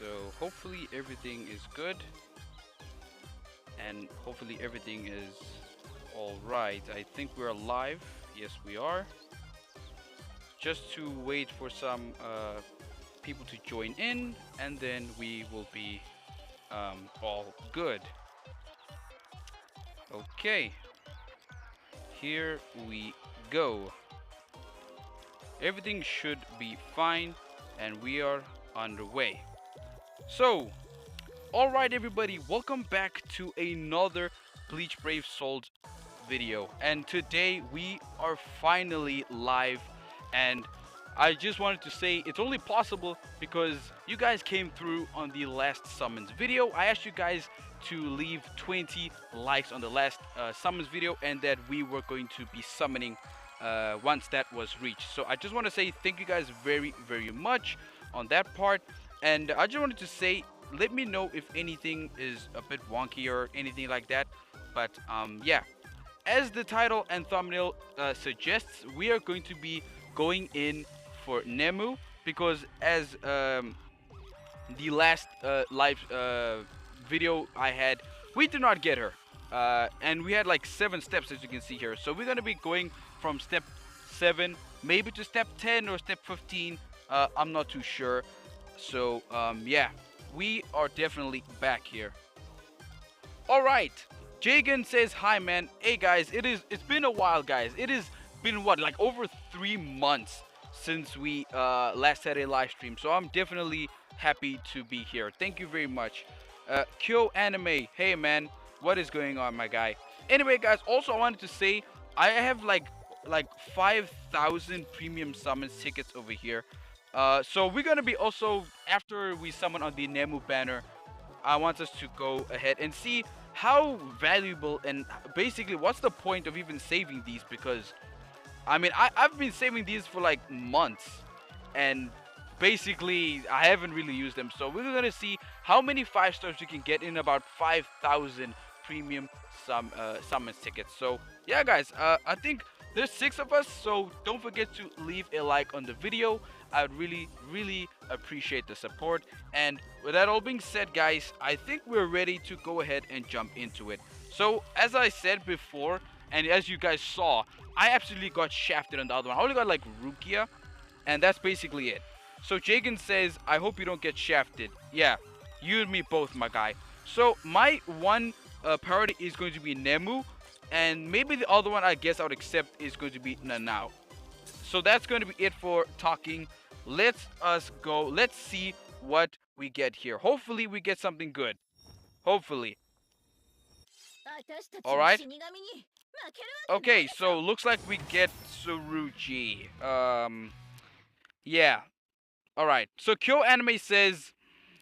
So hopefully everything is good, and hopefully everything is all right. I think we're live. Yes, we are. Just to wait for some people to join in, and then we will be all good. Okay, here we go. Everything should be fine, and we are underway. So, alright everybody, welcome back to another Bleach Brave Souls video. And today we are finally live, and I just wanted to say it's only possible because you guys came through on the last summons video. I asked you guys to leave 20 likes on the last summons video, and that we were going to be summoning once that was reached. So I just want to say thank you guys very much on that part. And I just wanted to say, let me know if anything is a bit wonky or anything like that. But yeah, as the title and thumbnail suggests, we are going to be going in for Nemu, because as the last live video I had, we did not get her, and we had like 7 steps, as you can see here. So we're gonna be going from step 7 maybe to step 10 or step 15. I'm not too sure. So yeah, we are definitely back here. All right, Jagan says hi, man. Hey guys, it's been a while, guys. It has been what, like over 3 months since we last had a live stream. So I'm definitely happy to be here. Thank you very much. Kyo Anime, hey man, what is going on, my guy? Anyway, guys, also I wanted to say I have like 5,000 premium summons tickets over here. So we're gonna be also, after we summon on the Nemu banner, I want us to go ahead and see how valuable and basically what's the point of even saving these, because I mean I've been saving these for like months, and basically I haven't really used them. So we're gonna see how many 5 stars you can get in about 5,000 premium summons tickets. So yeah guys, I think there's 6 of us, so don't forget to leave a like on the video. I would really appreciate the support. And with that all being said, guys, I think we're ready to go ahead and jump into it. So as I said before, and as you guys saw, I absolutely got shafted on the other one. I only got like Rukia, and that's basically it. So Jagan says, I hope you don't get shafted. Yeah, you and me both, my guy. So my one priority is going to be Nemu, and maybe the other one I guess I would accept is going to be Nanao. So that's going to be it for talking. Let's go. Let's see what we get here. Hopefully we get something good. Hopefully. Alright. Okay, so looks like we get Tsurugi. Yeah. Alright. So Kyo Anime says,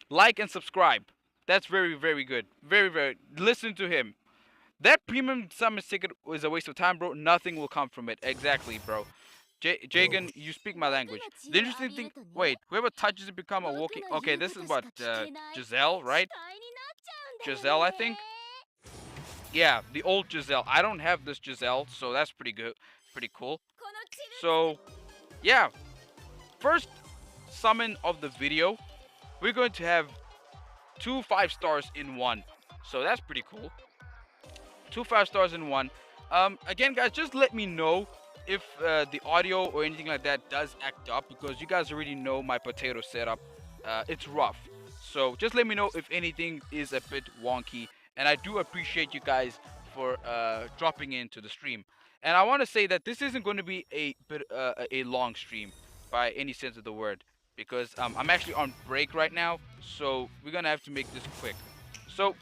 like and subscribe. That's very good. Very. Listen to him. That premium summon ticket is a waste of time, bro. Nothing will come from it. Exactly, bro. Jagan, you speak my language. The interesting thing... Wait, whoever touches it become a walking... Okay, this is what, Giselle, right? Giselle, I think? Yeah, the old Giselle. I don't have this Giselle, so that's pretty good. Pretty cool. So, yeah. First summon of the video. We're going to have 2 5 stars in one. So that's pretty cool. 2 5 stars in one. Again, guys, just let me know if the audio or anything like that does act up, because you guys already know my potato setup. It's rough, so just let me know if anything is a bit wonky, and I do appreciate you guys for dropping into the stream. And I want to say that this isn't going to be a long stream by any sense of the word, because I'm actually on break right now, so we're gonna have to make this quick. So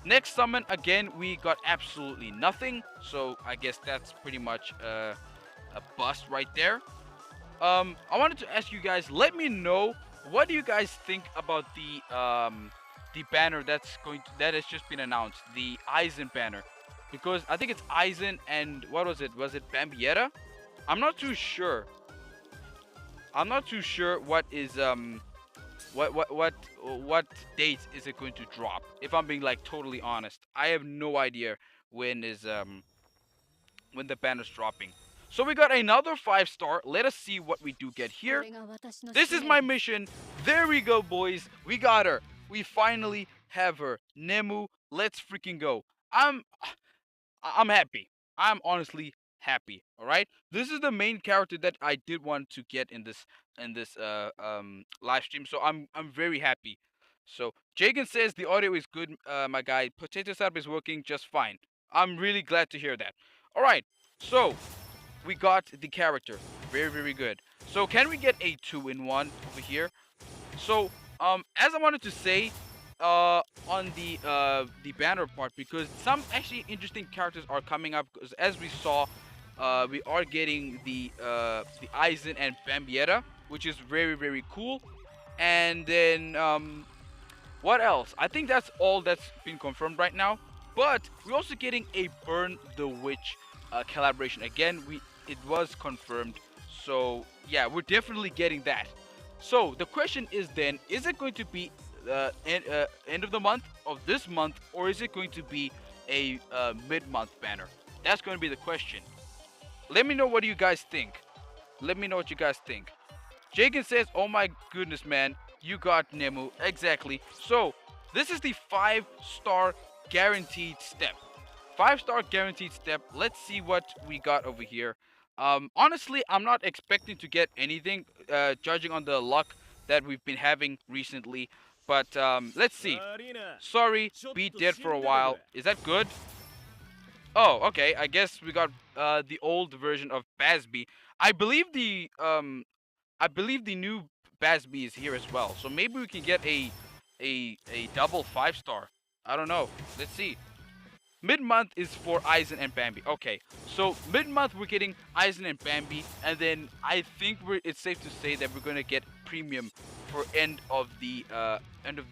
next summon, again, we got absolutely nothing, so I guess that's pretty much a bust right there. I wanted to ask you guys, let me know, what do you guys think about the banner that has just been announced, the Aizen banner? Because I think it's Aizen and what was it? Was it Bambietta? I'm not too sure. What is what date is it going to drop? If I'm being like totally honest, I have no idea when the banner's dropping. So we got another 5-star. Let us see what we do get here. This is my mission. There we go, boys. We got her. We finally have her. Nemu, let's freaking go. I'm happy. I'm honestly happy. All right. This is the main character that I did want to get in this live stream. So I'm very happy. So Jagan says the audio is good, my guy. Potato Sap is working just fine. I'm really glad to hear that. All right. So we got the character. Very, very good. So can we get a 2-in-1 over here? So, as I wanted to say, on the banner part, because some actually interesting characters are coming up. Because as we saw, we are getting the Aizen and Bambietta, which is very, very cool. And then what else? I think that's all that's been confirmed right now. But we're also getting a Burn the Witch collaboration. Again, it was confirmed. So yeah, we're definitely getting that. So the question is then, is it going to be end of the month of this month, or is it going to be a mid-month banner? That's going to be the question. Let me know what you guys think. Let me know what you guys think. Jagan says, "Oh my goodness, man, you got Nemu." Exactly. So this is the 5-star guaranteed step. 5-star guaranteed step. Let's see what we got over here. Honestly, I'm not expecting to get anything, judging on the luck that we've been having recently. But let's see. Sorry, be dead for a while. Is that good? Oh, okay. I guess we got the old version of Basby. I believe the new Basby is here as well. So maybe we can get a double 5-star. I don't know. Let's see. Mid-month is for Aizen and Bambi. Okay, so mid-month we're getting Aizen and Bambi, and then I think it's safe to say that we're gonna get premium for end of the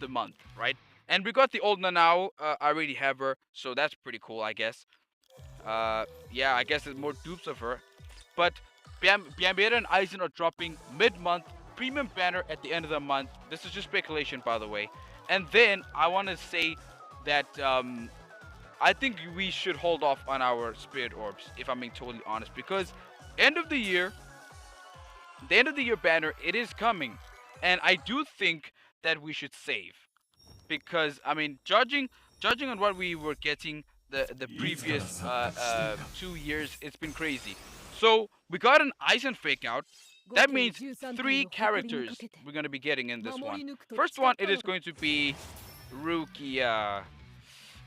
month, right? And we got the old Nanao. I already have her, so that's pretty cool, I guess. Yeah, I guess there's more dupes of her, but Bambietta and Aizen are dropping mid-month premium banner at the end of the month. This is just speculation, by the way. And then I want to say that I think we should hold off on our spirit orbs, if I'm being totally honest, because the end of the year banner, it is coming, and I do think that we should save, because I mean, judging on what we were getting the previous 2 years, it's been crazy. So we got an Aizen fake out. That means 3 characters we're gonna be getting in this one. First one, it is going to be Rukia.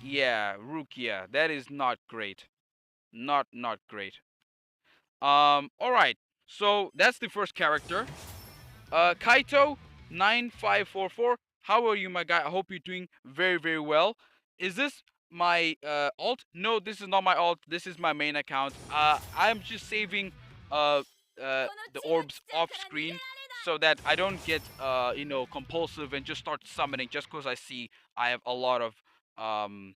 Yeah, Rukia. That is not great. Not great. Alright. So that's the first character. Kaito 9544. How are you, my guy? I hope you're doing very, very well. Is this my alt? No, this is not my alt. This is my main account. I'm just saving the orbs off screen so that I don't get compulsive and just start summoning just because I see I have a lot of whatchamacall,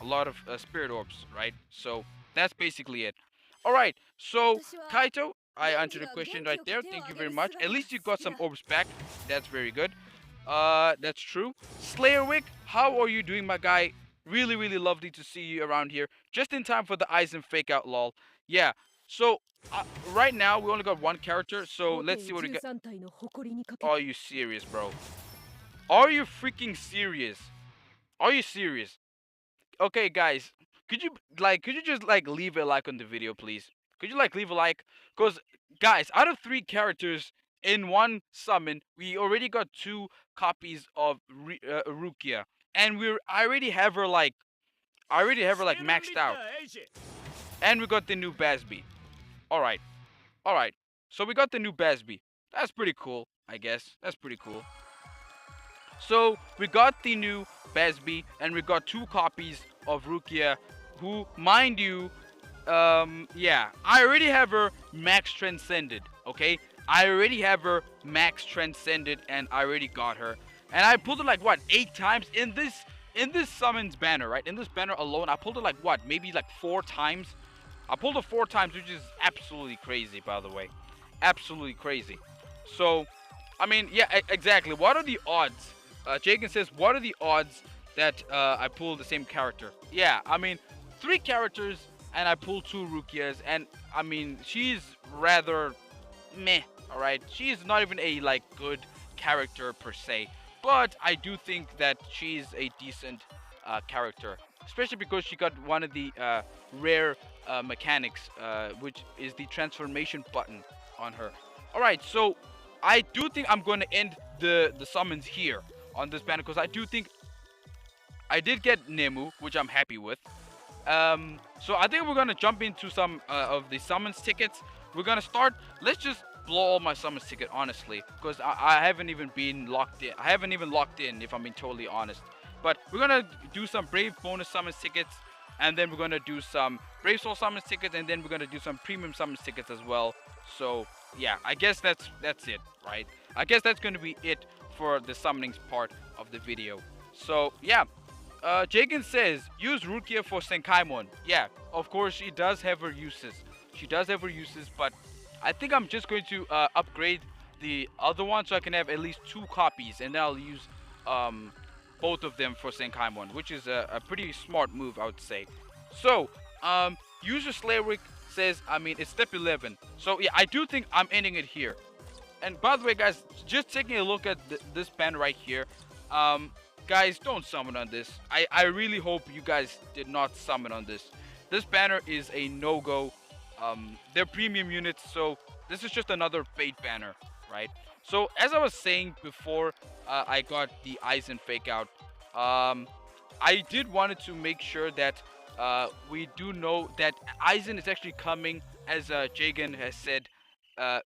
a lot of spirit orbs, right? So that's basically it. All right, so Kaito, I answered the question right there. Thank you very much. At least you got some orbs back. That's very good. That's true. Slayerwick, how are you doing, my guy? Really, really lovely to see you around here. Just in time for the Aizen fake out, lol. Yeah. So right now we only got one character. So let's see what we got. Are you serious, bro? Are you freaking serious? Are you serious? Okay, guys, could you just leave a like on the video, please? Could you leave a like? Cause guys, out of 3 characters in one summon, we already got 2 copies of Rukia, and I already have her maxed out, and we got the new Basby. All right, so we got the new Basby. That's pretty cool, I guess. That's pretty cool. So we got the new Basby, and we got 2 copies of Rukia, who, mind you, yeah, I already have her max transcended. Okay, I already have her max transcended, and I already got her, and I pulled it 8 times in this summons banner, right? In this banner alone, I pulled it maybe 4 times. I pulled it 4 times, which is absolutely crazy, by the way, absolutely crazy. So, I mean, yeah, exactly. What are the odds? Jagan says, what are the odds that I pull the same character? Yeah, I mean, 3 characters and I pulled two Rukias, and I mean, she's rather meh. All right, she's not even a like good character per se, but I do think that she's a decent character, especially because she got one of the rare mechanics, which is the transformation button on her. All right, so I do think I'm going to end the summons here on this banner because I do think I did get Nemu, which I'm happy with. So I think we're gonna jump into some of the summons tickets. We're gonna start. Let's just blow all my summons ticket, honestly, because I haven't even been locked in. I haven't even locked in, if I'm being totally honest. But we're gonna do some Brave bonus summons tickets, and then we're gonna do some Brave Soul summons tickets, and then we're gonna do some Premium summons tickets as well. So yeah, I guess that's it, right? I guess that's gonna be it for the summonings part of the video. So yeah. Jagan says, use Rukia for Senkaimon. Yeah, of course she does have her uses. She does have her uses, but I think I'm just going to upgrade the other one so I can have at least 2 copies, and then I'll use both of them for Senkaimon, which is a pretty smart move, I would say. So, user Slayrick says, I mean, it's step 11. So yeah, I do think I'm ending it here. And by the way, guys, just taking a look at this banner right here, guys, don't summon on this. I really hope you guys did not summon on this. This banner is a no-go. They're premium units, so this is just another bait banner, right? So as I was saying before, I got the Aizen fake out. I did wanted to make sure that we do know that Aizen is actually coming, as Jagan has said,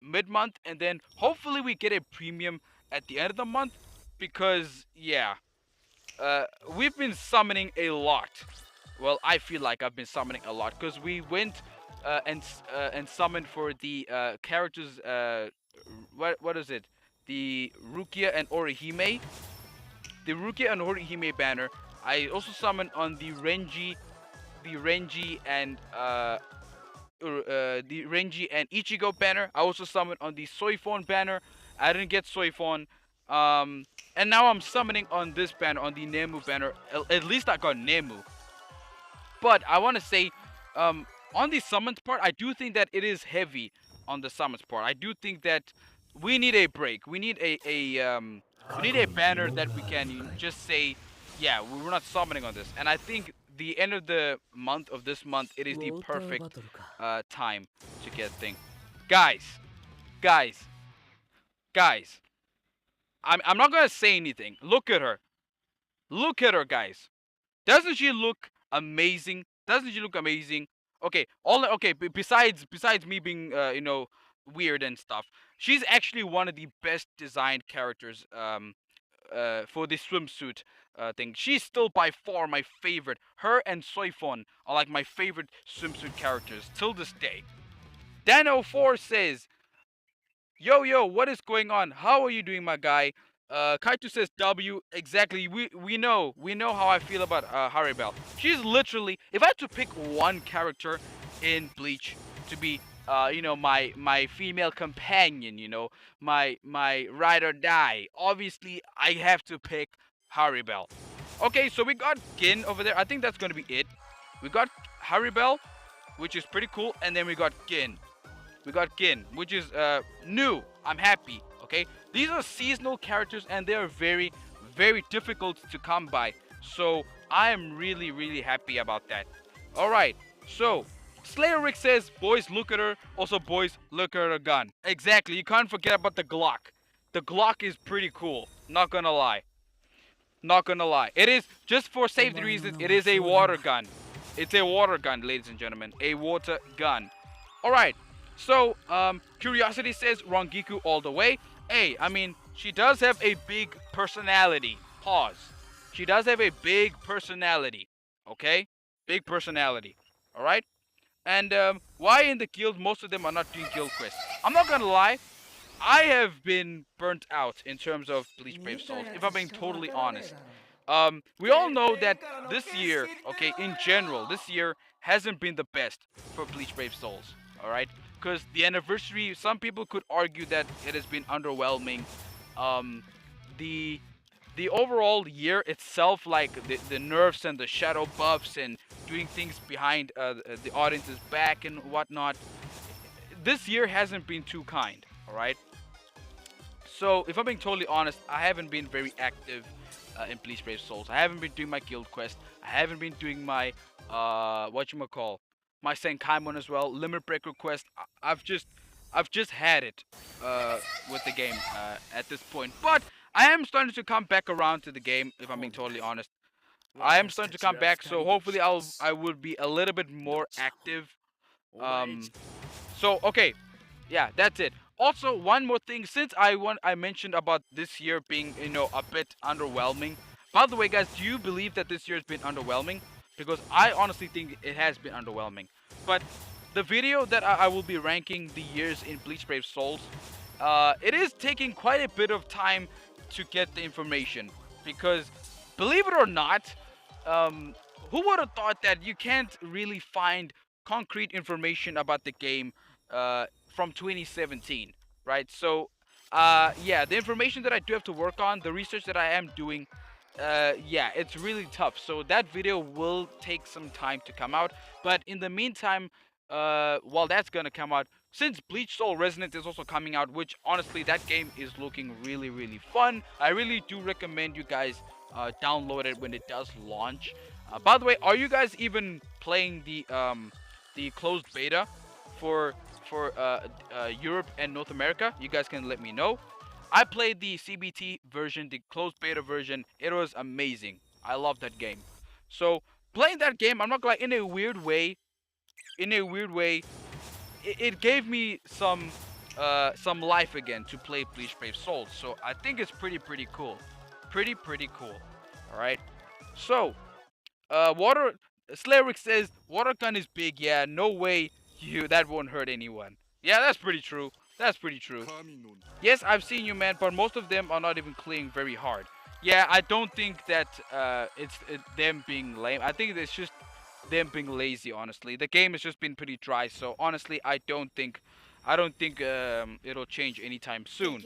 mid-month, and then hopefully we get a premium at the end of the month, because yeah, we've been summoning a lot. Well, I feel like I've been summoning a lot because we went and summoned for the characters. What is it? The Rukia and Orihime. The Rukia and Orihime banner. I also summoned on the Renji and Ichigo banner. I also summoned on the Soifon banner. I didn't get Soifon. And now I'm summoning on this banner, on the Nemu banner. At least I got Nemu. But I want to say, on the summons part, I do think that it is heavy on the summons part. I do think that we need a break. We need we need a banner that we can just say, yeah, we're not summoning on this. And I think the end of the month of this month, it is the perfect time to get thing. Guys, guys, guys. I'm not gonna say anything. Look at her. Look at her, guys. Doesn't she look amazing? Doesn't she look amazing? Okay, besides me being weird and stuff, she's actually one of the best designed characters for the swimsuit thing. She's still by far my favorite. Her and Soifon are like my favorite swimsuit characters till this day. Dan04 says, yo, what is going on? How are you doing, my guy? Kaito says W. Exactly. We know how I feel about Haribel. She's literally, if I had to pick one character in Bleach to be my female companion, my ride or die, obviously I have to pick Haribel. Okay, so we got Gin over there. I think that's gonna be it. We got Haribel, which is pretty cool, and then we got Gin. We got Gin, which is new. I'm happy. Okay, these are seasonal characters, and they are very, very difficult to come by. So I am really, really happy about that. All right. So Slayer Rick says, "Boys, look at her." Also, boys, look at her gun. Exactly. You can't forget about the Glock. The Glock is pretty cool. Not gonna lie. Not gonna lie. It is, just for safety reasons, it is a water gun. It's a water gun, ladies and gentlemen. A water gun. All right. So, Curiosity says Rangiku all the way. Hey, I mean, she does have a big personality. Pause. She does have a big personality. Okay? Big personality. Alright? And, why in the guild most of them are not doing guild quests? I'm not gonna lie. I have been burnt out in terms of Bleach Brave Souls, if I'm being totally honest. We all know that this year, okay, in general, this year hasn't been the best for Bleach Brave Souls. Alright? Because the anniversary, some people could argue that it has been underwhelming. The the overall year itself, like the nerfs and the shadow buffs and doing things behind the audience's back and whatnot, this year hasn't been too kind. All right. So if I'm being totally honest, I haven't been very active in Bleach Brave Souls. I haven't been doing my guild quest. I haven't been doing my my Senkaimon as well, limit breaker quest. I've just had it with the game at this point. But I am starting to come back around to the game. If I'm being totally honest, I am starting to come back. So hopefully I will be a little bit more active. Um, so okay, yeah, that's it. Also, one more thing, since I mentioned about this year being a bit underwhelming. By the way, guys, do you believe that this year has been underwhelming? Because I honestly think it has been underwhelming. But the video that I will be ranking the years in Bleach Brave Souls, it is taking quite a bit of time to get the information. Because believe it or not, um, who would have thought that you can't really find concrete information about the game from 2017, right? So, yeah, the information that I do have to work on, the research that I am doing, yeah, it's really tough. So that video will take some time to come out. But in the meantime, while that's gonna come out, since Bleach Soul Resonance is also coming out, which honestly that game is looking really really fun. I really do recommend you guys download it when it does launch. By the way, are you guys even playing the closed beta for Europe and North America? You guys can let me know. I played the CBT version, the closed beta version. It was amazing. I love that game. So playing that game, I'm not gonna lie, in a weird way, it gave me some life again to play Bleach Brave Souls. So I think it's pretty cool, pretty cool. All right. So water. Slaric says water gun is big. Yeah, no way that won't hurt anyone. Yeah, that's pretty true. That's pretty true. Yes, I've seen you, man, but most of them are not even clearing very hard. Yeah, I don't think that it's them being lame. I think it's just them being lazy. Honestly, the game has just been pretty dry. So honestly, I don't think it'll change anytime soon.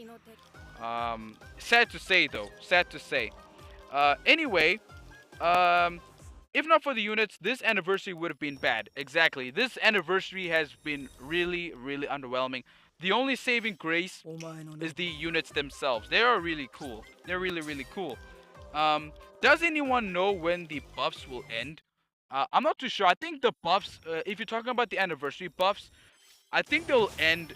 Sad to say though. Sad to say. Anyway, um, if not for the units, this anniversary would have been bad. Exactly. This anniversary has been really, really underwhelming. The only saving grace is the units themselves. They are really cool. They're really, really cool. Does anyone know when the buffs will end? I'm not too sure. I think the buffs, if you're talking about the anniversary buffs, I think they'll end.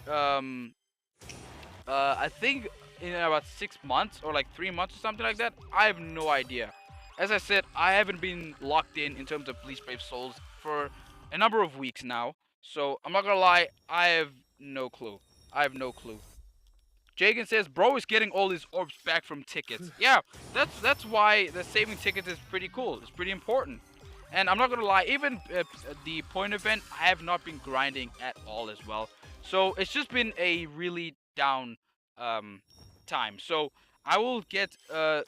I think in about 6 months or like 3 months or something like that. I have no idea. As I said, I haven't been locked in terms of Bleach Brave Souls for a number of weeks now. So I'm not gonna lie, I have no clue. I have no clue. Jagan says, "Bro is getting all his orbs back from tickets." Yeah, that's why the saving tickets is pretty cool. It's pretty important. And I'm not gonna lie, even the point event, I have not been grinding at all as well. So it's just been a really down um, time. So I will get the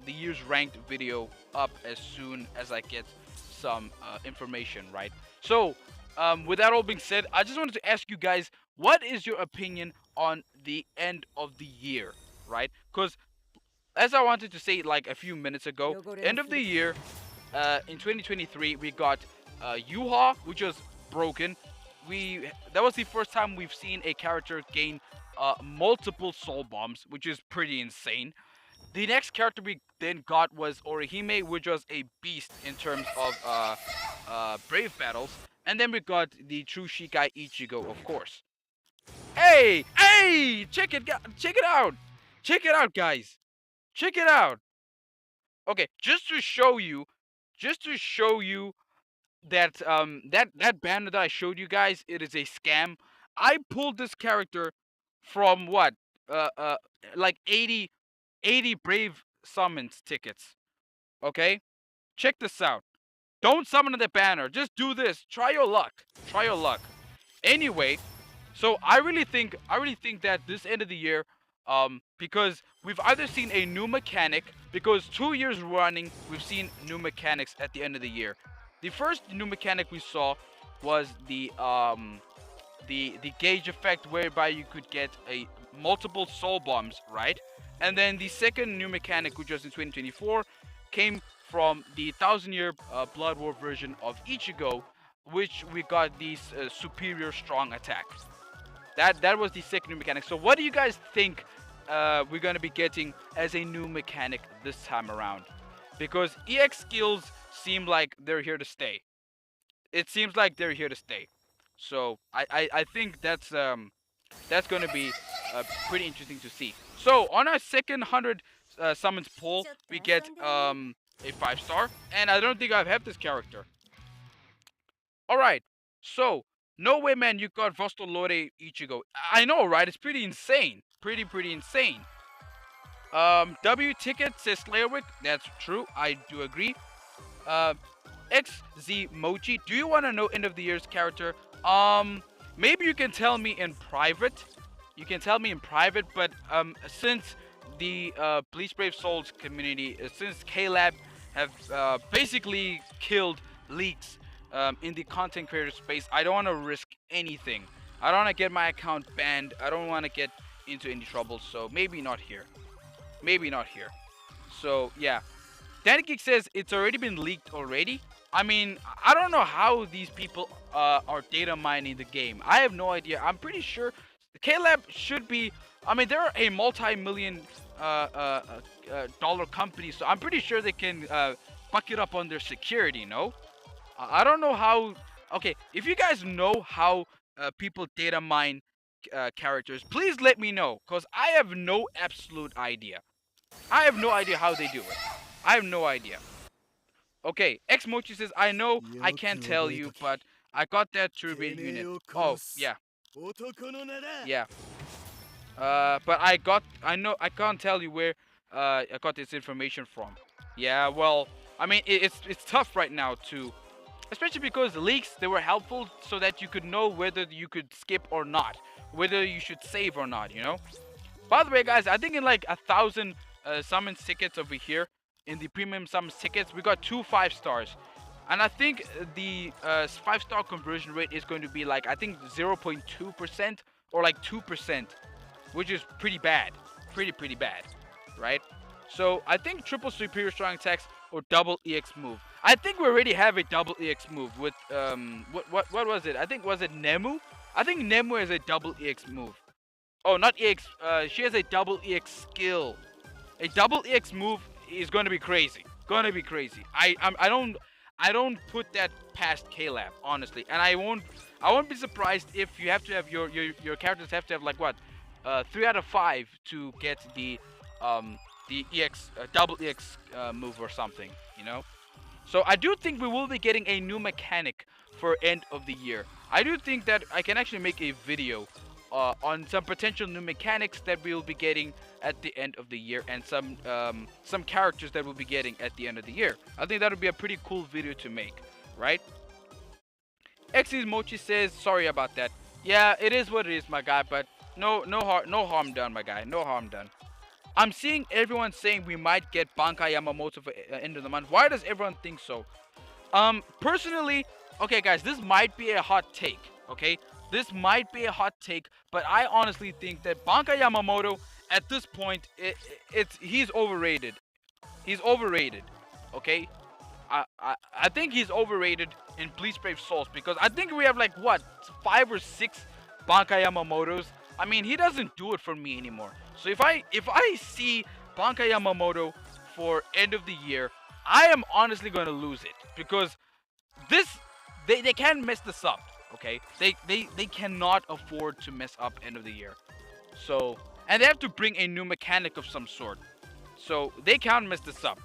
year's ranked video up as soon as I get some information, right? So with that all being said, I just wanted to ask you guys, what is your opinion on the end of the year, right? Because as I wanted to say like a few minutes ago, end of the year in 2023 we got Yuha, which was broken. That was the first time we've seen a character gain multiple soul bombs, which is pretty insane. The next character we then got was Orihime, which was a beast in terms of brave battles. And then we got the true Shikai Ichigo, of course. Hey, check it out, guys, check it out. Okay, just to show you that that banner that I showed you guys, it is a scam. I pulled this character from what like 80 brave summons tickets. Okay, check this out. Don't summon the banner. Just do this. Try your luck. Try your luck. Anyway, so I really think that this end of the year, because we've either seen a new mechanic, because 2 years running we've seen new mechanics at the end of the year. The first new mechanic we saw was the gauge effect, whereby you could get a multiple soul bombs, right? And then the second new mechanic, which was in 2024, came from the Thousand Year Blood War version of Ichigo, which we got these superior strong attack. That was the second new mechanic. So what do you guys think we're gonna be getting as a new mechanic this time around? Because EX skills seem like they're here to stay. It seems like they're here to stay. So I think that's gonna be pretty interesting to see. So on our second 100 summons pull, we get a 5-star, and I don't think I've had this character. All right, so no way, man, you got Vostolore Ichigo. I know, right? It's pretty insane. Pretty insane. W ticket says Slayerwick. That's true. I do agree. Uh, XZ Mochi. Do you want to know end of the year's character? Maybe you can tell me in private. You can tell me in private, but since the Bleach Brave Souls community, since KLab have basically killed leaks in the content creator space, I don't want to risk anything. I don't want to get my account banned. I don't want to get into any trouble. So maybe not here. Maybe not here. So yeah, Danny Geek says it's already been leaked already. I mean, I don't know how these people are data mining the game. I have no idea. I'm pretty sure the KLab should be. I mean, they're a multi-million dollar company, so I'm pretty sure they can buck it up on their security. No, I don't know how. Okay, if you guys know how people data mine characters, please let me know, cause I have no absolute idea. I have no idea how they do it. I have no idea. Okay, X Mochi says, I know I can't tell you, but I got that turbine unit. Oh, yeah. Yeah. But I know, I can't tell you where I got this information from. Yeah, well, I mean, it's tough right now to, especially because the leaks, they were helpful so that you could know whether you could skip or not, whether you should save or not, you know? By the way, guys, I think in like 1,000 summons tickets over here, in the premium summons tickets, we got 2 5-stars. And I think the 5-star conversion rate is going to be like, I think 0.2% or like 2%, which is pretty bad. Pretty bad, right? So I think triple superior strong attacks or double EX move. I think we already have a double EX move with, what was it? I think, was it Nemu? I think Nemu has a double EX move. Oh, not EX, she has a double EX skill. A double EX move is going to be crazy. Gonna be crazy. I don't put that past KLab, honestly. And I won't be surprised if you have to have your characters have to have like what? 3 out of 5 to get the EX double EX move or something, you know? So I do think we will be getting a new mechanic for end of the year. I do think that I can actually make a video on some potential new mechanics that we will be getting at the end of the year, and some characters that we'll be getting at the end of the year. I think that would be a pretty cool video to make, right? X's Mochi says, sorry about that. Yeah, it is what it is, my guy, but no harm done, my guy. No harm done. I'm seeing everyone saying we might get Bankai Yamamoto for end of the month. Why does everyone think so? Personally, okay, guys, this might be a hot take, okay? This might be a hot take, but I honestly think that Bankai Yamamoto, at this point, he's overrated. He's overrated, okay? I think he's overrated in Bleach Brave Souls, because I think we have like, what, 5 or 6 Bankai Yamamotos? I mean, he doesn't do it for me anymore. So if I see Bankai Yamamoto for end of the year, I am honestly going to lose it, because they can't mess this up. Okay, they cannot afford to mess up end of the year. So, and they have to bring a new mechanic of some sort. So they can't mess this up.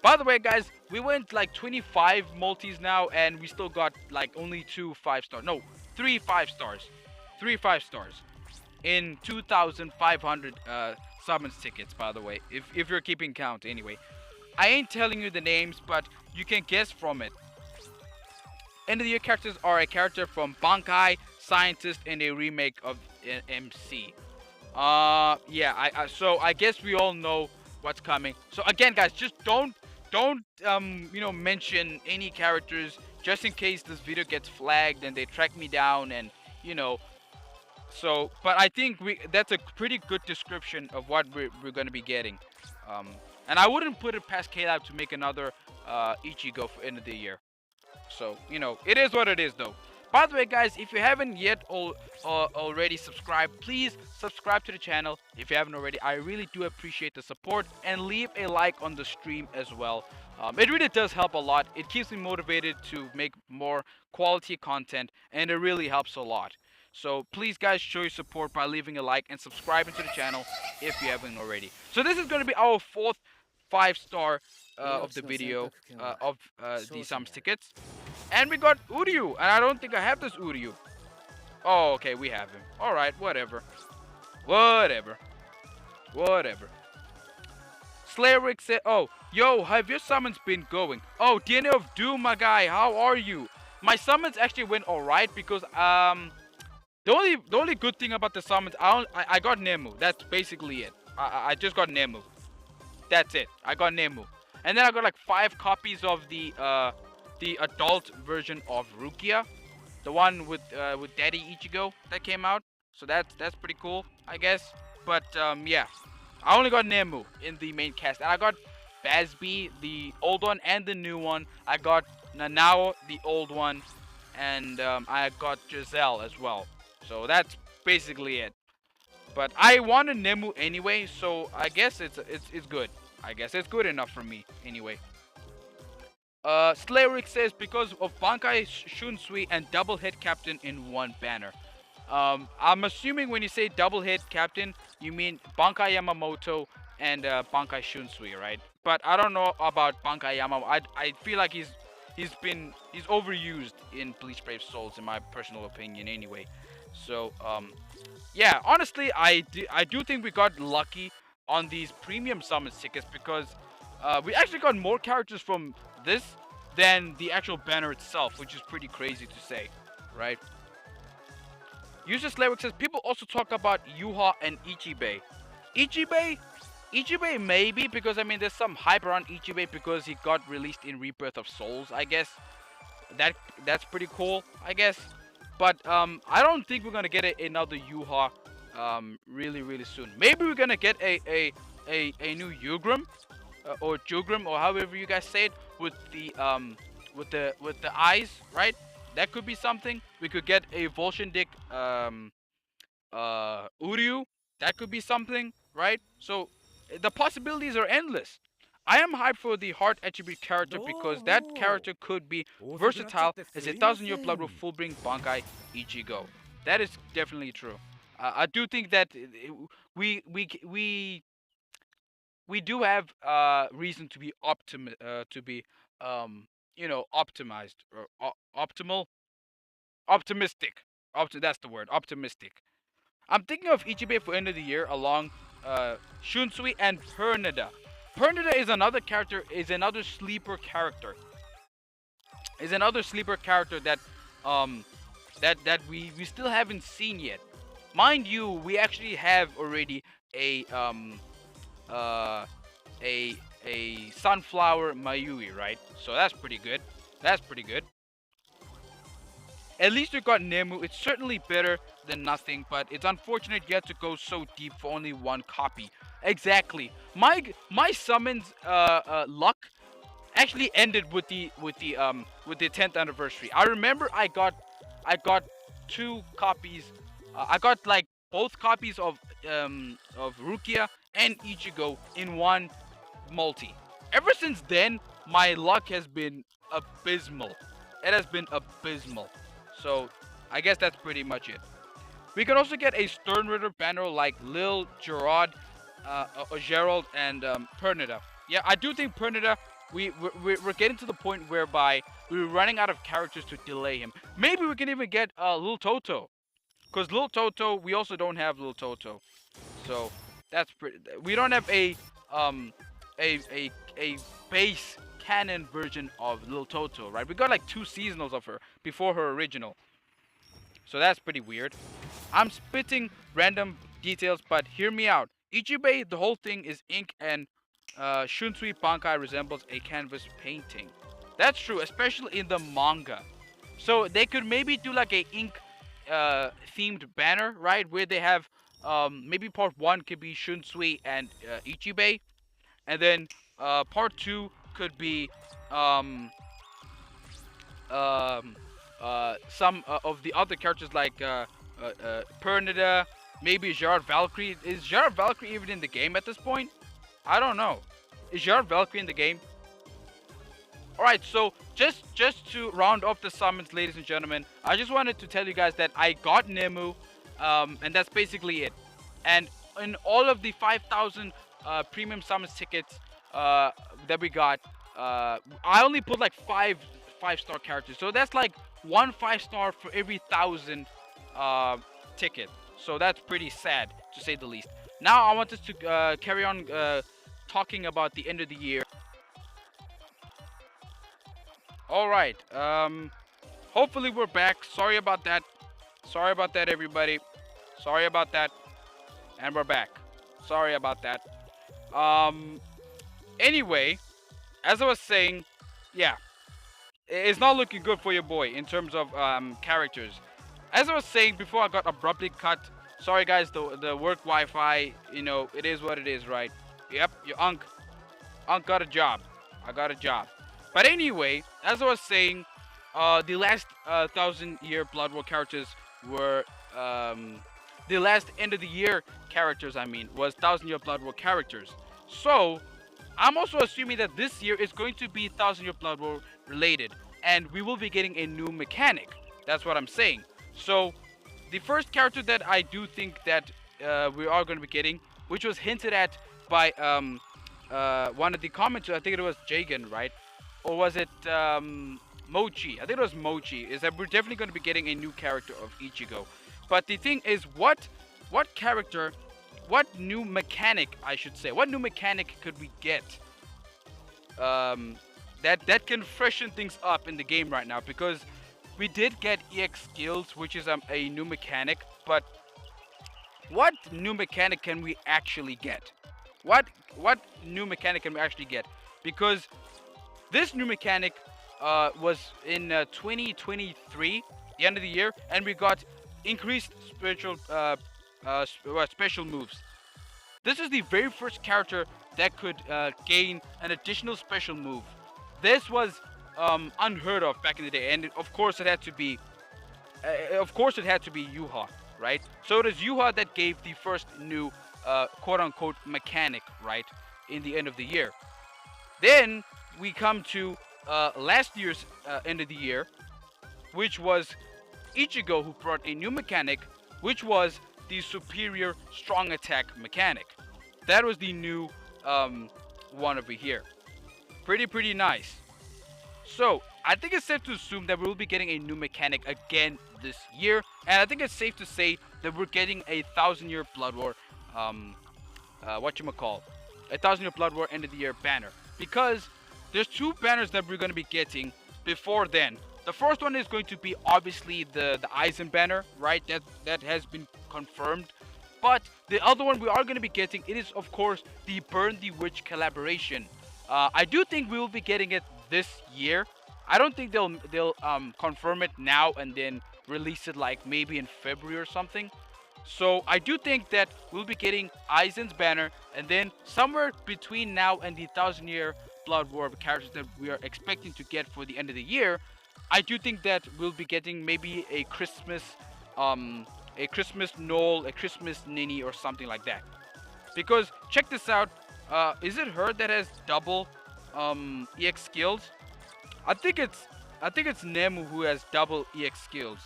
By the way, guys, we went like 25 multis now, and we still got like only 2 5-stars. No, 3 5-stars. 3 5-stars in 2,500 summons tickets. By the way, if you're keeping count, anyway, I ain't telling you the names, but you can guess from it. End of the year characters are a character from Bankai, Scientist, and a remake of MC. Yeah, so I guess we all know what's coming. So again, guys, just don't mention any characters, just in case this video gets flagged and they track me down, and So, but I think that's a pretty good description of what we're going to be getting. Um, and I wouldn't put it past K-Lab to make another Ichigo for end of the year. So, it is what it is, though. By the way, guys, if you haven't yet already subscribed, please subscribe to the channel. If you haven't already, I really do appreciate the support. And leave a like on the stream as well. It really does help a lot. It keeps me motivated to make more quality content. And it really helps a lot. So please, guys, show your support by leaving a like and subscribing to the channel if you haven't already. So this is going to be our fourth 5-star of the video of the Summons tickets. And we got Uryu, and I don't think I have this Uryu. Oh, okay, we have him. Alright, whatever. Whatever. Slayrick said, oh, yo, have your summons been going? Oh, DNA of Doom, my guy, how are you? My summons actually went alright because, the only good thing about the summons, I got Nemu. That's basically it. I just got Nemu. That's it. I got Nemu. And then I got like 5 copies of the adult version of Rukia, the one with Daddy Ichigo that came out. So that's pretty cool, I guess. But yeah, I only got Nemu in the main cast, and I got Bazby, the old one, and the new one. I got Nanao, the old one, and I got Giselle as well. So that's basically it. But I wanted Nemu anyway, so I guess it's good. I guess it's good enough for me anyway. Slayrick says because of Bankai Shunsui and double hit captain in one banner. I'm assuming when you say double hit captain, you mean Bankai Yamamoto and Bankai Shunsui, right? But I don't know about Bankai Yamamoto. I feel like he's overused in Bleach Brave Souls, in my personal opinion anyway. So yeah, honestly, I do think we got lucky on these premium summon tickets because we actually got more characters from this than the actual banner itself, which is pretty crazy to say, right? User Slaywick says people also talk about Yuha and Ichibei. Ichibei maybe, because I mean there's some hype around Ichibei because he got released in Rebirth of Souls, I guess. That's pretty cool, I guess. But I don't think we're gonna get another Yuha really soon. Maybe we're gonna get a new Yugrim or Jugrim, or however you guys say it, with the eyes, right? That could be something. We could get a Volshindik Uryu. That could be something, right? So the possibilities are endless. I am hyped for the heart attribute character because that character could be versatile as a 1,000-year blood will full bring Bankai Ichigo. That is definitely true. I do think that we do have reason to be optimized or optimistic. That's the word, optimistic. I'm thinking of Ichibei for end of the year along Shunsui and Pernida. Pernida is another character, is another sleeper character. That that we still haven't seen yet. Mind you, we actually have already a sunflower Mayui, right? So that's pretty good. At least we got Nemu. It's certainly better than nothing, but it's unfortunate you have to go so deep for only one copy. Exactly. My summons luck actually ended with the 10th anniversary. I remember I got 2 copies. I got like both copies of Rukia and Ichigo in one multi. Ever since then, my luck has been abysmal. It has been abysmal. So I guess that's pretty much it. We can also get a Stern Ritter banner like Lil, Gerard, Gerald, and Pernida. Yeah, I do think Pernida, we're getting to the point whereby we're running out of characters to delay him. Maybe we can even get Lil Toto. Because Lil Toto, we also don't have Lil Toto. So that's pretty. We don't have a base canon version of Lil Toto, right? We got like 2 seasonals of her before her original. So that's pretty weird. I'm spitting random details, but hear me out. Ichibei, the whole thing is ink, and Shunsui Bankai resembles a canvas painting. That's true, especially in the manga. So they could maybe do like a themed banner, right? Where they have maybe part one could be Shunsui and Ichibei, and then part two could be um, um, some of the other characters like Pernida, maybe Gerard Valkyrie. Is Gerard Valkyrie even in the game at this point? I don't know. Is Gerard Valkyrie in the game? Alright, so just to round off the summons, ladies and gentlemen, I just wanted to tell you guys that I got Nemu, and that's basically it. And in all of the 5,000 premium summons tickets that we got, I only put like five-star characters. So that's like one 5-star for every 1,000 ticket. So that's pretty sad, to say the least. Now I want us to carry on talking about the end of the year. Alright, hopefully we're back. Sorry about that. Sorry about that, everybody. Sorry about that. And we're back. Sorry about that. Anyway, as I was saying, yeah, it's not looking good for your boy in terms of characters. As I was saying before, I got abruptly cut. Sorry guys, the work Wi-Fi, you know, it is what it is, right? Yep, your Unc got a job. I got a job. But anyway, as I was saying, the last 1,000-year Blood War characters were the last end of the year characters. I mean, was 1,000-year Blood War characters. So I'm also assuming that this year is going to be 1,000-year Blood War related, and we will be getting a new mechanic. That's what I'm saying. So the first character that I do think that we are going to be getting, which was hinted at by one of the commenters, I think it was Jagan, right? Or was it Mochi? I think it was Mochi. Is that we're definitely going to be getting a new character of Ichigo. But the thing is, what character, what new mechanic, I should say, what new mechanic could we get that can freshen things up in the game right now? Because we did get EX skills, which is a new mechanic, but what new mechanic can we actually get? What new mechanic can we actually get? Because this new mechanic was in 2023, the end of the year, and we got increased special moves. This is the very first character that could gain an additional special move. This was unheard of back in the day, and of course it had to be Yuha, right? So it is Yuha that gave the first new quote-unquote mechanic, right, in the end of the year. Then we come to last year's end of the year, which was Ichigo, who brought a new mechanic, which was the superior strong attack mechanic. That was the new one over here. Pretty nice. So I think it's safe to assume that we will be getting a new mechanic again this year, and I think it's safe to say that we're getting a 1,000-year Blood War, a 1,000-year Blood War end of the year banner, because there's two banners that we're going to be getting before then. The first one is going to be obviously the Aizen banner, right? That has been confirmed. But the other one we are going to be getting, it is of course the Burn the Witch collaboration. I do think we will be getting it this year. I don't think they'll confirm it now and then release it like maybe in February or something. So I do think that we'll be getting Aizen's banner, and then somewhere between now and the 1,000-year Blood War characters that we are expecting to get for the end of the year, I do think that we'll be getting maybe a Christmas Knoll, a Christmas Nini, or something like that. Because check this out, is it her that has double EX skills? I think it's Nemu who has double EX skills.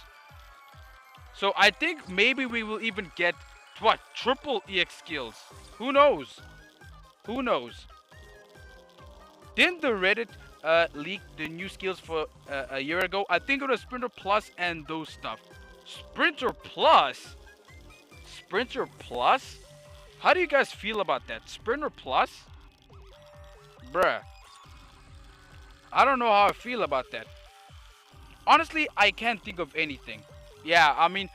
So I think maybe we will even get what, triple EX skills. Who knows? Who knows? Didn't the Reddit leak the new skills for a year ago? I think it was Sprinter Plus and those stuff. Sprinter Plus? Sprinter Plus? How do you guys feel about that? Sprinter Plus? Bruh. I don't know how I feel about that. Honestly, I can't think of anything. Yeah, I mean,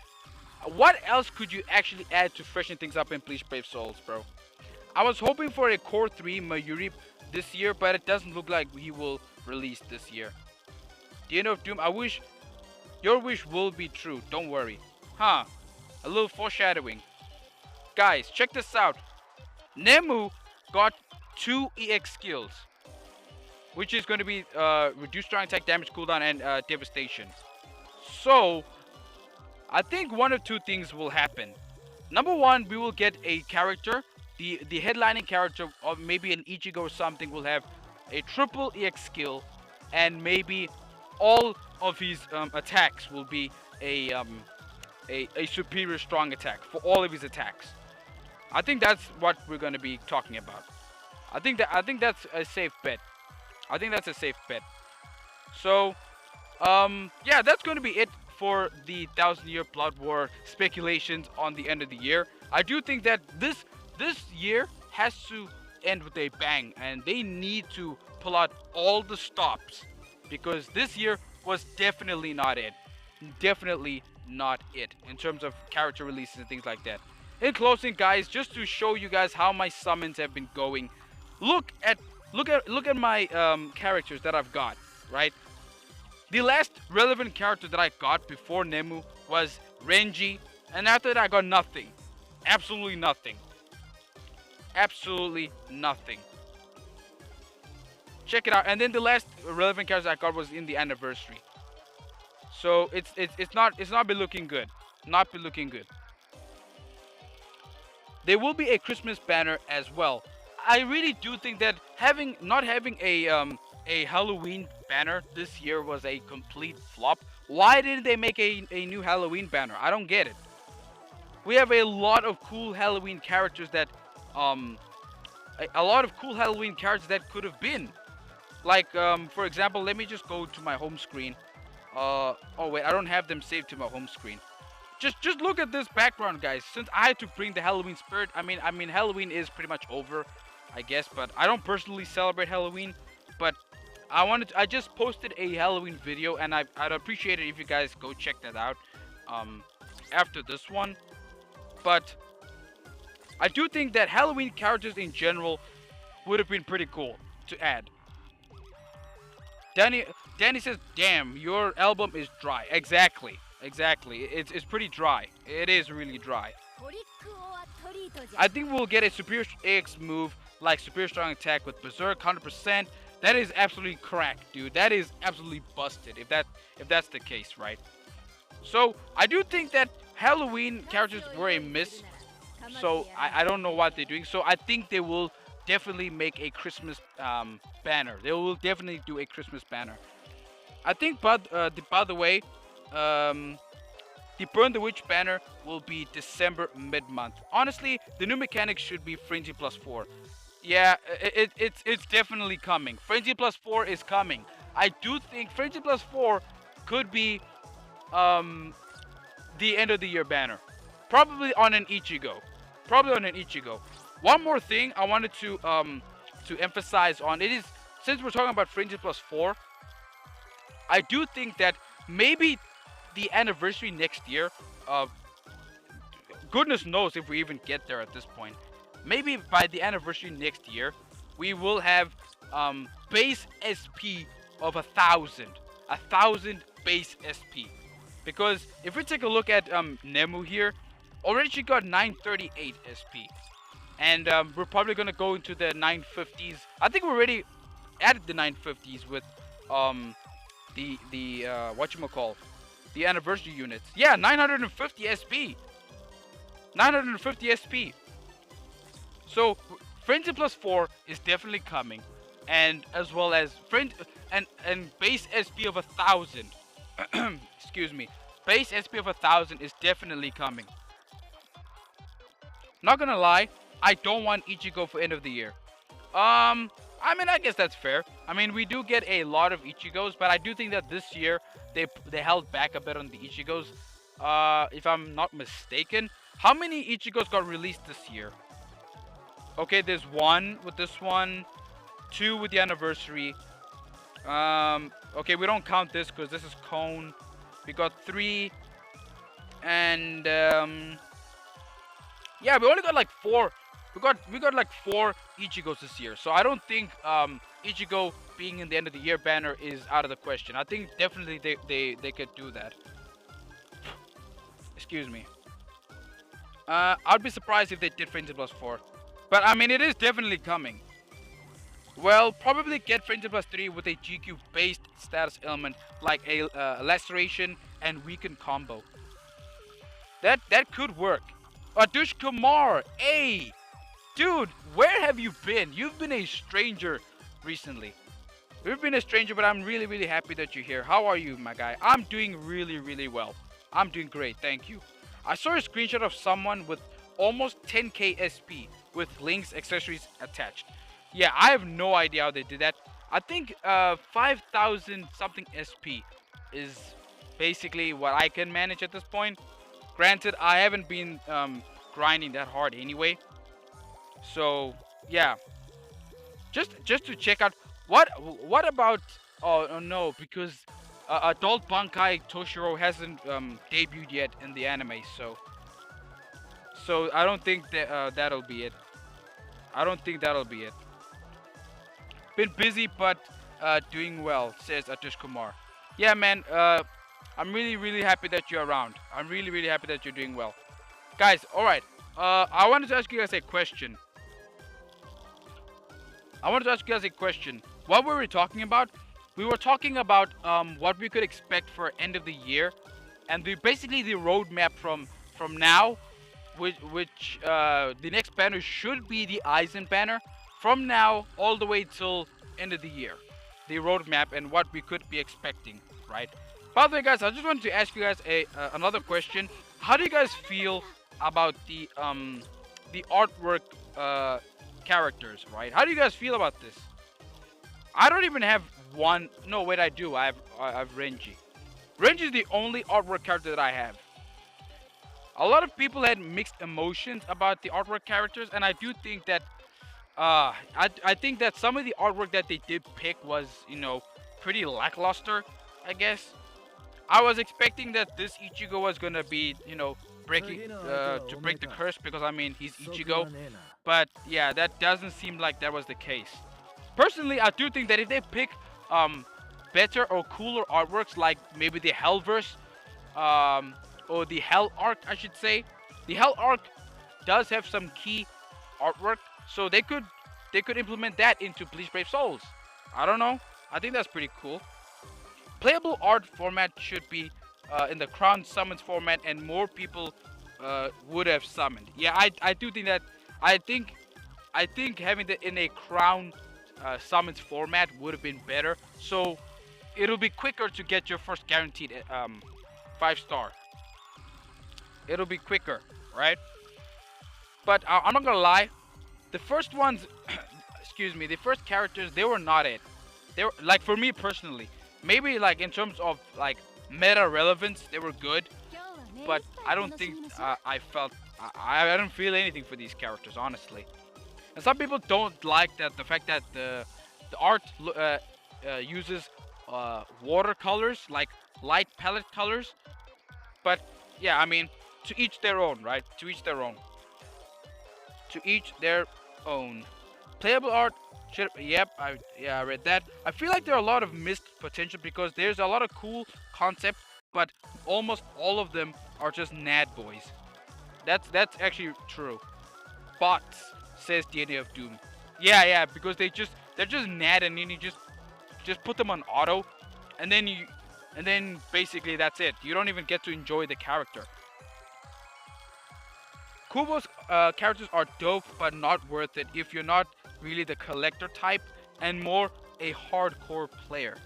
what else could you actually add to freshen things up in Bleach Brave Souls, bro? I was hoping for a Core 3 Mayuri this year, but it doesn't look like he will release this year. The end of Doom, I wish your wish will be true, don't worry. Huh. A little foreshadowing. Guys, check this out. Nemu got 2 EX skills, which is going to be reduced strong attack, damage cooldown, and devastation. So, I think one of two things will happen. Number one, we will get a character. The headlining character, or maybe an Ichigo or something, will have a triple EX skill, and maybe all of his attacks will be a superior strong attack for all of his attacks. I think that's what we're going to be talking about. I think that's a safe bet. I think that's a safe bet. So, yeah, that's going to be it for the 1,000-year Blood War speculations on the end of the year. I do think that this year has to end with a bang, and they need to pull out all the stops, because this year was definitely not it. Definitely not it in terms of character releases and things like that. In closing, guys, just to show you guys how my summons have been going, look at my characters that I've got, right? The last relevant character that I got before Nemu was Renji, and after that I got nothing. Absolutely nothing. Absolutely nothing. Check it out. And then the last relevant character I got was in the anniversary. So it's not been looking good. Not been looking good. There will be a Christmas banner as well. I really do think that not having a Halloween banner this year was a complete flop. Why didn't they make a new Halloween banner? I don't get it. We have a lot of cool Halloween characters that a lot of cool Halloween characters that could have been. Like for example, let me just go to my home screen. Oh wait, I don't have them saved to my home screen. Just look at this background, guys. Since I had to bring the Halloween spirit, I mean Halloween is pretty much over, I guess, but I don't personally celebrate Halloween. But I just posted a Halloween video, and I'd appreciate it if you guys go check that out after this one. But I do think that Halloween characters in general would have been pretty cool to add. Danny says, "Damn, your album is dry." Exactly. It's pretty dry. It is really dry. I think we'll get a superior X move like superior strong attack with Berserk 100%. That is absolutely cracked, dude. That is absolutely busted if that's the case, right? So I do think that Halloween characters were a miss. So I don't know what they're doing. So I think they will definitely make a Christmas banner. They will definitely do a Christmas banner. I think, by the way, the Burn the Witch banner will be December mid-month. Honestly, the new mechanics should be Frenzy plus 4. Yeah, it's definitely coming. Frenzy plus 4 is coming. I do think Frenzy plus 4 could be the end of the year banner. Probably on an Ichigo. One more thing I wanted to emphasize on it is, since we're talking about Frenzy plus 4, I do think that maybe the anniversary next year, goodness knows if we even get there at this point. Maybe by the anniversary next year, we will have base SP of 1,000. 1,000 base SP. Because if we take a look at Nemu here, already she got 938 SP. And we're probably going to go into the 950s. I think we already added the 950s with the whatchamacall, the anniversary units. Yeah, 950 SP. 950 SP. So Frenzy plus 4 is definitely coming, and as well as and base SP of 1,000. Excuse me. Base SP of 1,000 is definitely coming. Not gonna lie, I don't want Ichigo for end of the year. I mean, I guess that's fair. I mean, we do get a lot of Ichigos, but I do think that this year they held back a bit on the Ichigos. If I'm not mistaken, how many Ichigos got released this year? Okay, there's 1 with this one, 2 with the anniversary. Okay, we don't count this because this is Cone. We got 3, and yeah, we only got like 4. We got like 4 Ichigos this year, so I don't think Ichigo being in the end of the year banner is out of the question. I think definitely they could do that. Excuse me. I'd be surprised if they did Frenzy Plus 4. But I mean, it is definitely coming. Well, probably get Frenzy Plus 3 with a GQ based status element like a laceration and weaken combo. That could work. Adush Kumar, hey, dude, where have you been? You've been a stranger recently. You've been a stranger, but I'm really, really happy that you're here. How are you, my guy? I'm doing really, really well. I'm doing great, thank you. I saw a screenshot of someone with almost 10k SP with links, accessories attached. Yeah, I have no idea how they did that. I think 5,000 something SP is basically what I can manage at this point. Granted, I haven't been grinding that hard anyway. So yeah, just to check out what about oh no, because adult Bankai Toshiro hasn't debuted yet in the anime, so I don't think that that'll be it. I don't think that'll be it. Been busy but doing well, says Atish Kumar. Yeah, man. I'm really, really happy that you're around. I'm really, really happy that you're doing well, guys. All right. I wanted to ask you guys a question. What were we talking about? We were talking about what we could expect for end of the year, and basically the roadmap from now, which the next banner should be the Eisen banner from now all the way till end of the year. The roadmap and what we could be expecting, right? By the way, guys, I just wanted to ask you guys another question. How do you guys feel about the artwork characters, right? How do you guys feel about this? I don't even have one. No, wait, I do. I have Renji. Renji is the only artwork character that I have. A lot of people had mixed emotions about the artwork characters, and I do think that I think that some of the artwork that they did pick was, you know, pretty lackluster, I guess. I was expecting that this Ichigo was gonna be, you know, breaking to break the curse, because I mean he's Ichigo, but yeah, that doesn't seem like that was the case. Personally, I do think that if they pick better or cooler artworks, like maybe the Hellverse or the Hell Arc, I should say, the Hell Arc does have some key artwork, so they could implement that into Bleach Brave Souls. I don't know. I think that's pretty cool. Playable art format should be in the Crown Summons format, and more people would have summoned. Yeah, I do think that. I think having it in a Crown Summons format would have been better. So it'll be quicker to get your first guaranteed 5-star. It'll be quicker, right? But I'm not gonna lie. The first ones, excuse me, the first characters, they were not it. They were, like, for me personally, maybe like in terms of like meta relevance, they were good, but I don't think I don't feel anything for these characters, honestly. And some people don't like that the fact that the art uses watercolors, like light palette colors. But yeah, I mean, to each their own, right? To each their own. To each their own. Playable art should, yep, I read that. I feel like there are a lot of missed potential because there's a lot of cool concepts, but almost all of them are just nad boys. That's actually true. Bots, says DNA of Doom. Yeah, because they're just nad, and then you just put them on auto, and then basically that's it. You don't even get to enjoy the character. Kubo's characters are dope, but not worth it if you're not really the collector type and more a hardcore player.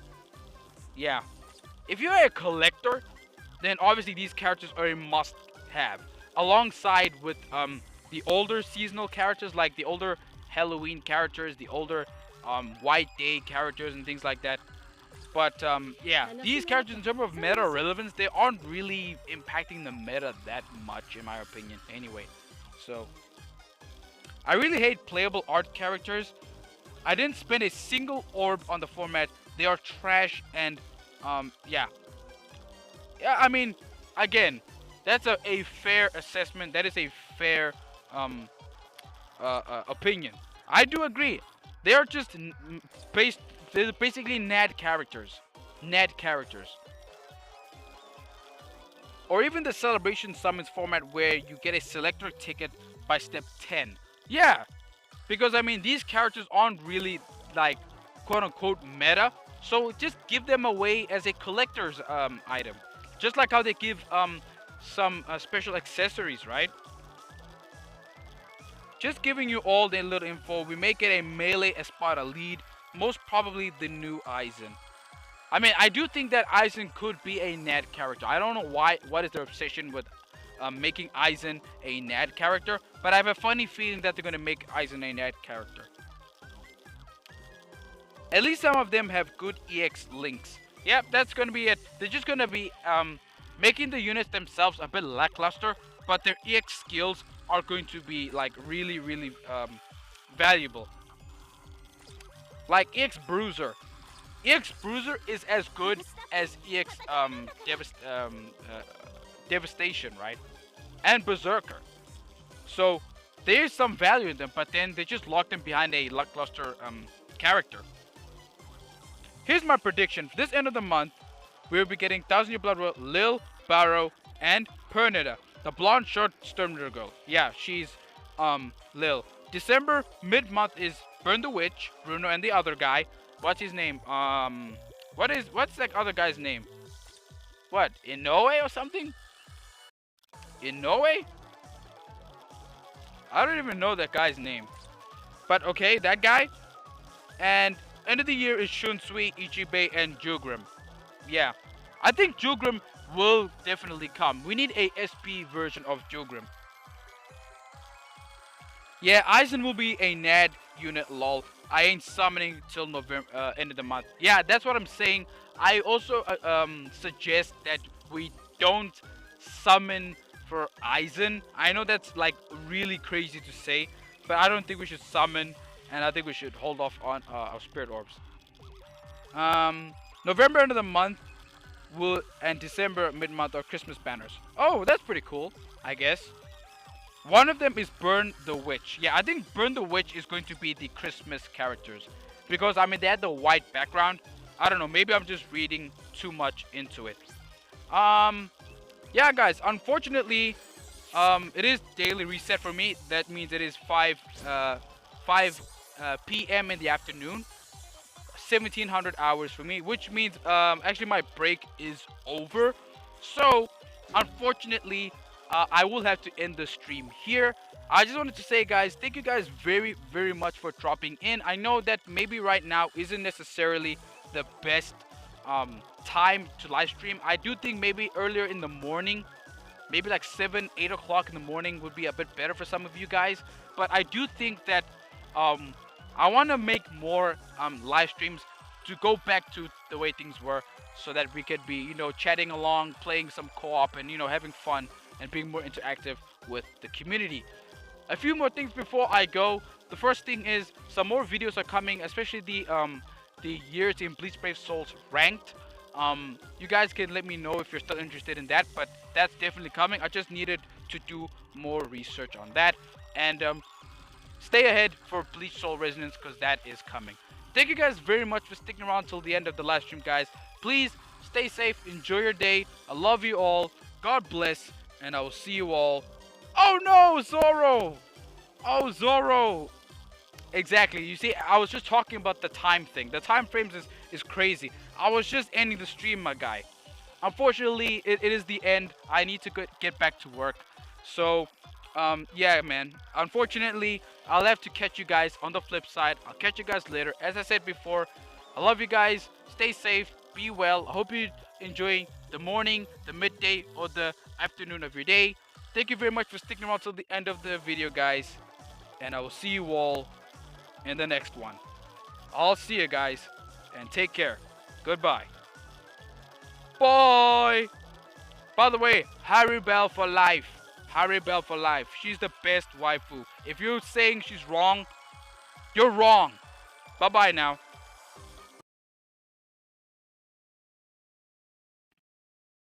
Yeah, if you're a collector, then obviously these characters are a must-have, alongside with the older seasonal characters, like the older Halloween characters, the older White Day characters, and things like that. But yeah, these characters in terms of meta relevance, they aren't really impacting the meta that much, in my opinion, anyway. So I really hate playable art characters. I didn't spend a single orb on the format. They are trash, and yeah, I mean, again, that's a fair assessment. That is a fair opinion. I do agree. They are just they're basically NAD characters. NAD characters. or even the celebration summons format where you get a selector ticket by step 10. Yeah, because I mean these characters aren't really like quote unquote meta, so just give them away as a collector's item, just like how they give some special accessories, right? Just giving you all the little info. We make it a melee Espada lead, most probably the new Aizen. I mean, I do think that Aizen could be a NAD character. I don't know why. What is their obsession with making Aizen a NAD character? But I have a funny feeling that they're gonna make Aizen a NAD character. At least some of them have good EX links. Yep, that's gonna be it. They're just gonna be making the units themselves a bit lackluster, but their EX skills are going to be like really valuable. Like EX Bruiser. EX Bruiser is as good as EX Devastation, right? And Berserker. So there's some value in them, but then they just lock them behind a lackluster character. Here's my prediction. For this end of the month, we'll be getting 1000 Year Blood Royal, Lil, Barrow, and Pernida. The blonde short Stormtrooper girl. Yeah, she's Lil. December mid-month is Burn the Witch, Bruno, and the other guy. What's his name? What's that other guy's name? What? Inoue or something? Inoue? I don't even know that guy's name. But okay, that guy. And end of the year is Shunsui, Ichibe, and Jugrim. Yeah. I think Jugrim will definitely come. We need a SP version of Jugrim. Yeah, Aizen will be a NAD unit, lol. I ain't summoning till November, end of the month. Yeah, that's what I'm saying. I also suggest that we don't summon for Aizen. I know that's like really crazy to say, but I don't think we should summon, and I think we should hold off on our spirit orbs. November end of the month and December mid-month are Christmas banners. Oh, that's pretty cool, I guess. One of them is Burn the Witch. Yeah, I think Burn the Witch is going to be the Christmas characters. Because, I mean, they had the white background. I don't know, maybe I'm just reading too much into it. Yeah, guys, unfortunately, it is daily reset for me. That means it is 5 p.m. in the afternoon. 1700 hours for me, which means actually my break is over. So, unfortunately, I will have to end the stream here. I just wanted to say, guys, thank you guys very much for dropping in. I know that maybe right now isn't necessarily the best time to live stream. I do think maybe earlier in the morning, maybe like 7, 8 o'clock in the morning would be a bit better for some of you guys. But I do think that I want to make more live streams to go back to the way things were, so that we could be, you know, chatting along, playing some co-op, and, you know, having fun and being more interactive with the community. A few more things before I go. The first thing is some more videos are coming, especially the years in Bleach Brave Souls ranked. You guys can let me know if you're still interested in that, but that's definitely coming. I just needed to do more research on that, and stay ahead for Bleach Soul Resonance, because that is coming. Thank you guys very much for sticking around till the end of the live stream, guys. Please stay safe, enjoy your day. I love you all. God bless, and I will see you all. Oh no, Zoro! Oh, Zoro! Exactly. You see, I was just talking about the time thing. The time frames is crazy. I was just ending the stream, my guy. Unfortunately, it is the end. I need to get back to work. So, yeah, man. Unfortunately, I'll have to catch you guys on the flip side. I'll catch you guys later. As I said before, I love you guys. Stay safe. Be well. I hope you enjoy the morning, the midday, or the afternoon of your day. Thank you very much for sticking around till the end of the video, guys. And I will see you all in the next one. I'll see you guys, and take care. Goodbye. Bye. By the way, Haribel for life. Haribel for life. She's the best waifu. If you're saying she's wrong, you're wrong. Bye-bye now.